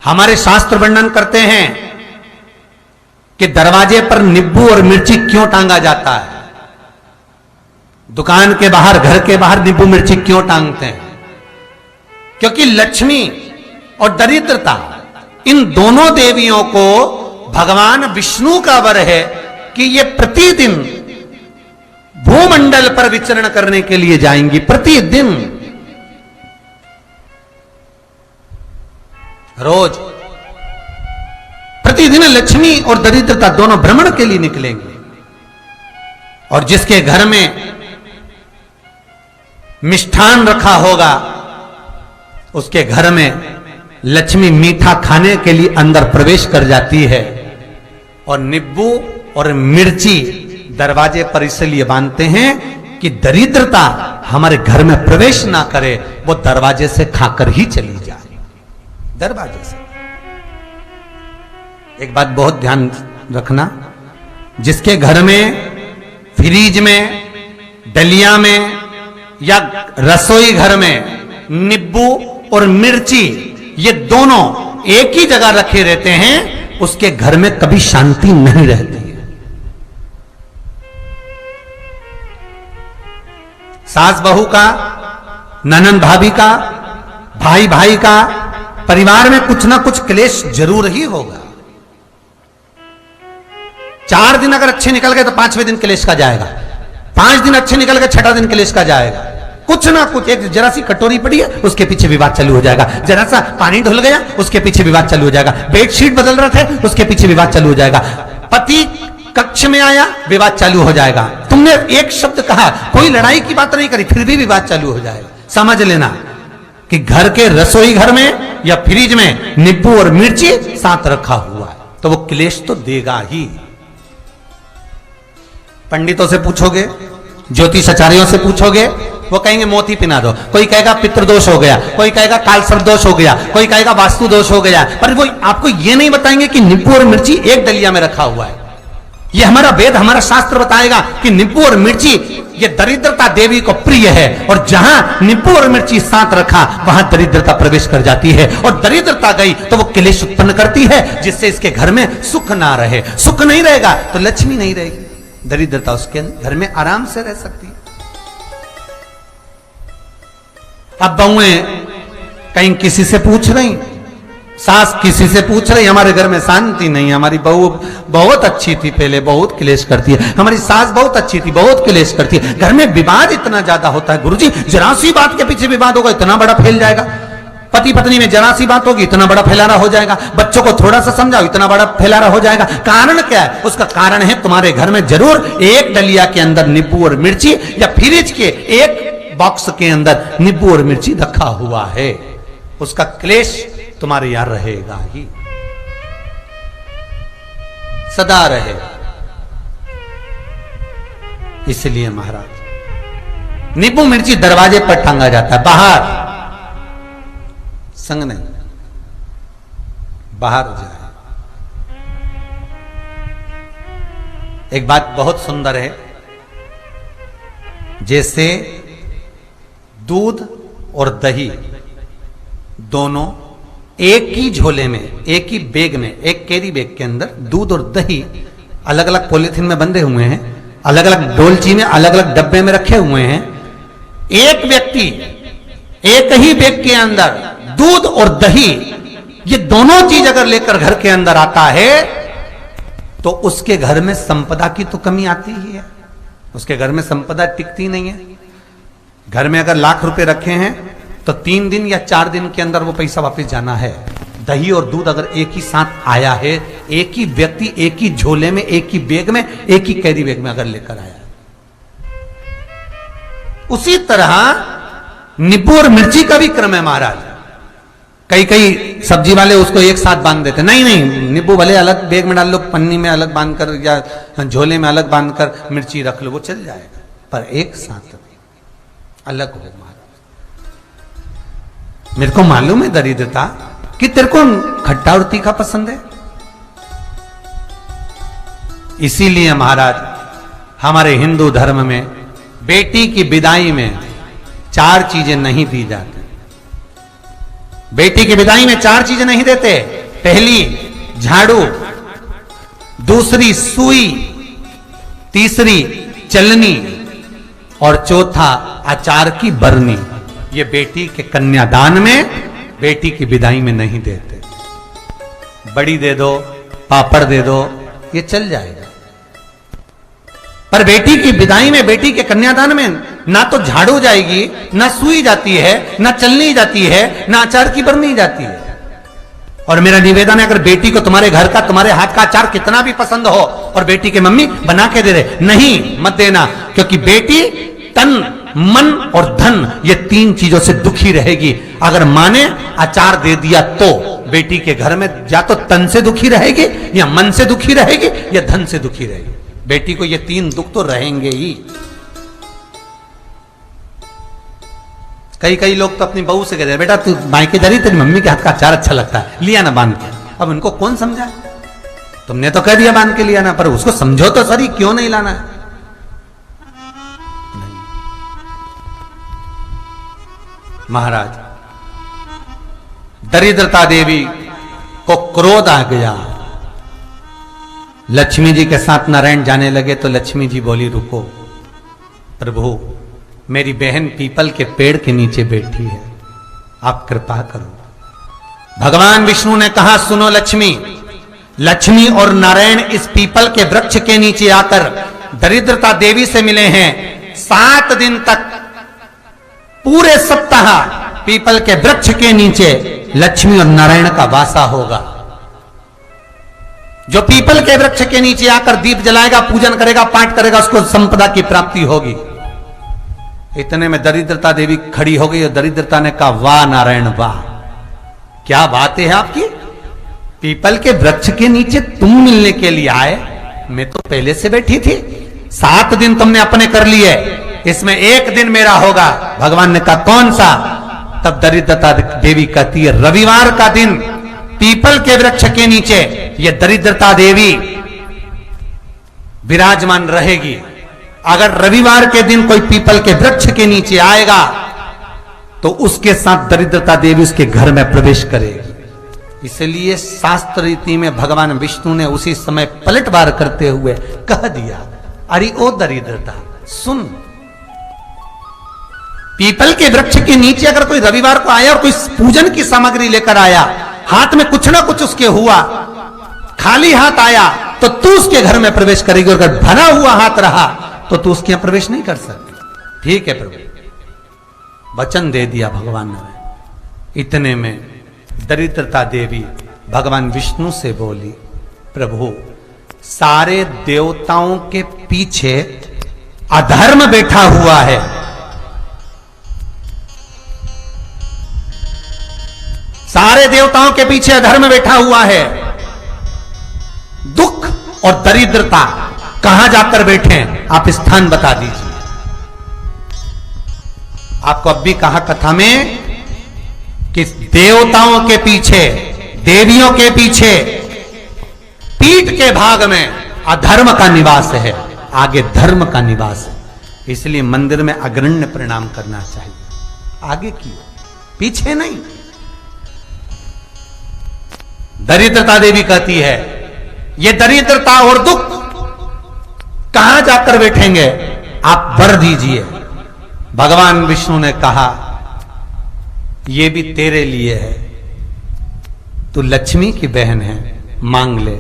हमारे शास्त्र वर्णन करते हैं कि दरवाजे पर नींबू और मिर्ची क्यों टांगा जाता है। दुकान के बाहर, घर के बाहर नींबू मिर्ची क्यों टांगते हैं? क्योंकि लक्ष्मी और दरिद्रता, इन दोनों देवियों को भगवान विष्णु का वर है कि ये प्रतिदिन भूमंडल पर विचरण करने के लिए जाएंगी। प्रतिदिन, रोज, प्रतिदिन लक्ष्मी और दरिद्रता दोनों भ्रमण के लिए निकलेंगे। और जिसके घर में मिष्ठान रखा होगा, उसके घर में लक्ष्मी मीठा खाने के लिए अंदर प्रवेश कर जाती है। और नींबू और मिर्ची दरवाजे पर इसलिए बांधते हैं कि दरिद्रता हमारे घर में प्रवेश ना करे, वो दरवाजे से खाकर ही चली जाए। दरवाजे से। एक बात बहुत ध्यान रखना, जिसके घर में फ्रिज में, डलिया में या रसोई घर में नींबू और मिर्ची ये दोनों एक ही जगह रखे रहते हैं, उसके घर में कभी शांति नहीं रहती है। सास बहू का, ननंद भाभी का, भाई भाई का, परिवार में कुछ ना कुछ क्लेश जरूर ही होगा। 4 दिन अगर अच्छे निकल गए तो 5वें दिन क्लेश का जाएगा। 5 दिन अच्छे निकल गए, 6ठा दिन क्लेश का जाएगा। कुछ ना कुछ, एक जरा सी कटोरी पड़ी है उसके पीछे विवाद चालू हो जाएगा, जरा सा पानी ढुल गया उसके पीछे विवाद चालू हो जाएगा, बेडशीट बदल रहे थे उसके पीछे विवाद चालू हो जाएगा, पति कक्ष में आया विवाद चालू हो जाएगा। तुमने एक शब्द कहा, कोई लड़ाई की बात नहीं करी, फिर भी विवाद चालू हो जाएगा। समझ लेना कि घर के रसोई घर में या फ्रिज में नींबू और मिर्ची साथ रखा हुआ है तो वो क्लेश तो देगा ही। पंडितों से पूछोगे, ज्योतिषाचार्यों से पूछोगे, वो कहेंगे मोती पिना दो, कोई कहेगा पितृदोष हो गया, कोई कहेगा काल सर्प दोष हो गया, कोई कहेगा वास्तु दोष हो गया, पर वो आपको ये नहीं बताएंगे कि नींबू और मिर्ची एक डलिया में रखा हुआ है। ये हमारा वेद, हमारा शास्त्र बताएगा कि नींबू और मिर्ची ये दरिद्रता देवी को प्रिय है, और जहां नींबू और मिर्ची साथ रखा वहां दरिद्रता प्रवेश कर जाती है, और दरिद्रता गई तो वो क्लेश उत्पन्न करती है, जिससे इसके घर में सुख ना रहे। सुख नहीं रहेगा तो लक्ष्मी नहीं रहेगी, दरिद्रता उसके घर में आराम से रह सकती है। अब बहुएं कहीं किसी से पूछ रही, सास किसी से पूछ रही, हमारे घर में शांति नहीं, हमारी बहू बहुत अच्छी थी, पहले बहुत क्लेश करती है, हमारी सास बहुत अच्छी थी, बहुत क्लेश करती है, घर में विवाद इतना ज्यादा होता है। गुरुजी, जरा सी बात के पीछे विवाद होगा इतना बड़ा फैल जाएगा, पति पत्नी में जरा सी बात होगी इतना बड़ा फैलाना हो जाएगा, बच्चों को थोड़ा सा समझाओ इतना बड़ा फैलाना हो जाएगा। कारण क्या है? उसका कारण है तुम्हारे घर में जरूर एक डलिया के अंदर नींबू और मिर्ची या फ्रिज के एक बॉक्स के अंदर नींबू और मिर्ची रखा हुआ है, उसका क्लेश तुम्हारे यहां रहेगा ही, सदा रहेगा। इसलिए महाराज नींबू मिर्ची दरवाजे पर टांगा जाता है, बाहर संग नहीं, बाहर जाए। एक बात बहुत सुंदर है, जैसे दूध और दही दोनों एक ही झोले में, एक ही बैग में, एक कैरी बैग के अंदर दूध और दही अलग अलग पॉलिथीन में बंधे हुए हैं, अलग अलग डोलची में, अलग अलग डब्बे में रखे हुए हैं। एक व्यक्ति एक ही बैग के अंदर दूध और दही ये दोनों चीज अगर लेकर घर के अंदर आता है तो उसके घर में संपदा की तो कमी आती ही है, उसके घर में संपदा टिकती नहीं है। घर में अगर लाख रुपए रखे हैं तो 3 दिन या 4 दिन के अंदर वो पैसा वापस जाना है। दही और दूध अगर एक ही साथ आया है, एक ही व्यक्ति एक ही झोले में, एक ही बैग में, एक ही कैरी बैग में अगर लेकर आया, उसी तरह नींबू और मिर्ची का भी क्रम है महाराज। कई सब्जी वाले उसको एक साथ बांध देते, नहीं नहीं, नींबू भले अलग बैग में डाल लो, पन्नी में अलग बांधकर या झोले में अलग बांधकर मिर्ची रख लो, वो चल जाएगा, पर एक साथ अलग हो। मेरे को मालूम है दरिद्रता कि तेरे को खट्टा और तीखा पसंद है, इसीलिए महाराज हमारे हिंदू धर्म में बेटी की विदाई में 4 चीजें नहीं दी जाती। बेटी की विदाई में 4 चीजें नहीं देते। पहली झाड़ू, दूसरी सुई, तीसरी चलनी और चौथा अचार की बरनी। ये बेटी के कन्यादान में, बेटी की विदाई में नहीं देते। बड़ी दे दो, पापड़ दे दो, ये चल जाएगा, पर बेटी की विदाई में, बेटी के कन्यादान में ना तो झाड़ू जाएगी, ना सुई जाती है, ना चलनी जाती है, ना अचार की बरनी जाती है। और मेरा निवेदन है, अगर बेटी को तुम्हारे घर का, तुम्हारे हाथ का अचार कितना भी पसंद हो और बेटी के मम्मी बना के दे रहे, नहीं, मत देना, क्योंकि बेटी तन, मन और धन, ये 3 चीजों से दुखी रहेगी। अगर मां ने अचार दे दिया तो बेटी के घर में या तो तन से दुखी रहेगी, या मन से दुखी रहेगी, या धन से दुखी रहेगी। बेटी को ये 3 दुख तो रहेंगे ही। कई लोग तो अपनी बहू से कहते हैं, बेटा तू मायके जा रही, तेरी मम्मी के हाथ का अचार अच्छा लगता है, लिया ना बांध के। अब उनको कौन समझा? तुमने तो कह दिया बांध के लिया ना, पर उसको समझो तो सही, क्यों नहीं लाना है? नहीं। महाराज, दरिद्रता देवी को क्रोध आ गया। लक्ष्मी जी के साथ नारायण जाने लगे तो लक्ष्मी जी बोली, रुको प्रभु, मेरी बहन पीपल के पेड़ के नीचे बैठी है, आप कृपा करो। भगवान विष्णु ने कहा, सुनो लक्ष्मी, लक्ष्मी और नारायण इस पीपल के वृक्ष के नीचे आकर दरिद्रता देवी से मिले हैं। 7 दिन तक, पूरे सप्ताह पीपल के वृक्ष के नीचे लक्ष्मी और नारायण का वासा होगा। जो पीपल के वृक्ष के नीचे आकर दीप जलाएगा, पूजन करेगा, पाठ करेगा, उसको संपदा की प्राप्ति होगी। इतने में दरिद्रता देवी खड़ी हो गई और दरिद्रता ने कहा, वाह नारायण वाह, क्या बात है आपकी, पीपल के वृक्ष के नीचे तुम मिलने के लिए आए, मैं तो पहले से बैठी थी। 7 दिन तुमने अपने कर लिए, इसमें 1 दिन मेरा होगा। भगवान ने कहा, कौन सा? तब दरिद्रता देवी कहती है, रविवार का दिन पीपल के वृक्ष के नीचे ये दरिद्रता देवी विराजमान रहेगी। अगर रविवार के दिन कोई पीपल के वृक्ष के नीचे आएगा तो उसके साथ दरिद्रता देवी उसके घर में प्रवेश करेगी। इसलिए शास्त्र रीति में भगवान विष्णु ने उसी समय पलटवार करते हुए कह दिया, अरे ओ दरिद्रता सुन, पीपल के वृक्ष के नीचे अगर कोई रविवार को आया और कोई पूजन की सामग्री लेकर आया, हाथ में कुछ ना कुछ उसके हुआ, खाली हाथ आया, तो तू उसके घर में प्रवेश करेगी। और अगर भरा हुआ हाथ रहा तो तू उसके यहां प्रवेश नहीं कर सकती। ठीक है प्रभु, वचन दे दिया भगवान ने। इतने में दरिद्रता देवी भगवान विष्णु से बोली, प्रभु, सारे देवताओं के पीछे अधर्म बैठा हुआ है, सारे देवताओं के पीछे अधर्म बैठा हुआ है। दुख और दरिद्रता कहां जाकर बैठे, आप स्थान बता दीजिए। आपको अब भी कहा कथा में कि देवताओं के पीछे, देवियों के पीछे, पीठ के भाग में अधर्म का निवास है, आगे धर्म का निवास है। इसलिए मंदिर में अग्रण्य प्रणाम करना चाहिए, आगे क्यों, पीछे नहीं। दरिद्रता देवी कहती है, ये दरिद्रता और दुख कहां जाकर बैठेंगे, आप वर दीजिए। भगवान विष्णु ने कहा, ये भी तेरे लिए है, तू लक्ष्मी की बहन है, मांग ले,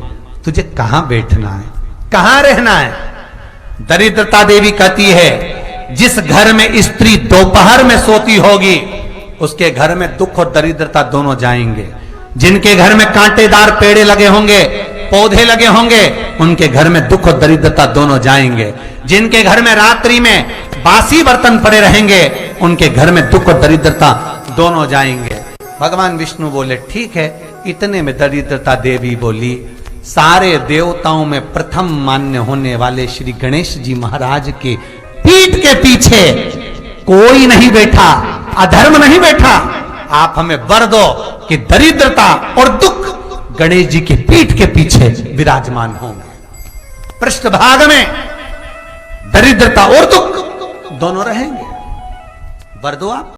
तुझे कहां बैठना है, कहां रहना है। दरिद्रता देवी कहती है, जिस घर में स्त्री दोपहर में सोती होगी उसके घर में दुख और दरिद्रता दोनों जाएंगे। जिनके घर में कांटेदार पेड़े लगे होंगे, पौधे लगे होंगे, उनके घर में दुख और दरिद्रता दोनों जाएंगे। जिनके घर में रात्रि में बासी बर्तन पड़े रहेंगे, उनके घर में दुख और दरिद्रता दोनों जाएंगे। भगवान विष्णु बोले, ठीक है। इतने में दरिद्रता देवी बोली, सारे देवताओं में प्रथम मान्य होने वाले श्री गणेश जी महाराज के पीठ के पीछे कोई नहीं बैठा, अधर्म नहीं बैठा। आप हमें वर दो कि दरिद्रता और दुख गणेश जी के पीठ के पीछे विराजमान होंगे, पृष्ठभाग में दरिद्रता और दुख दोनों रहेंगे। वर दो आप।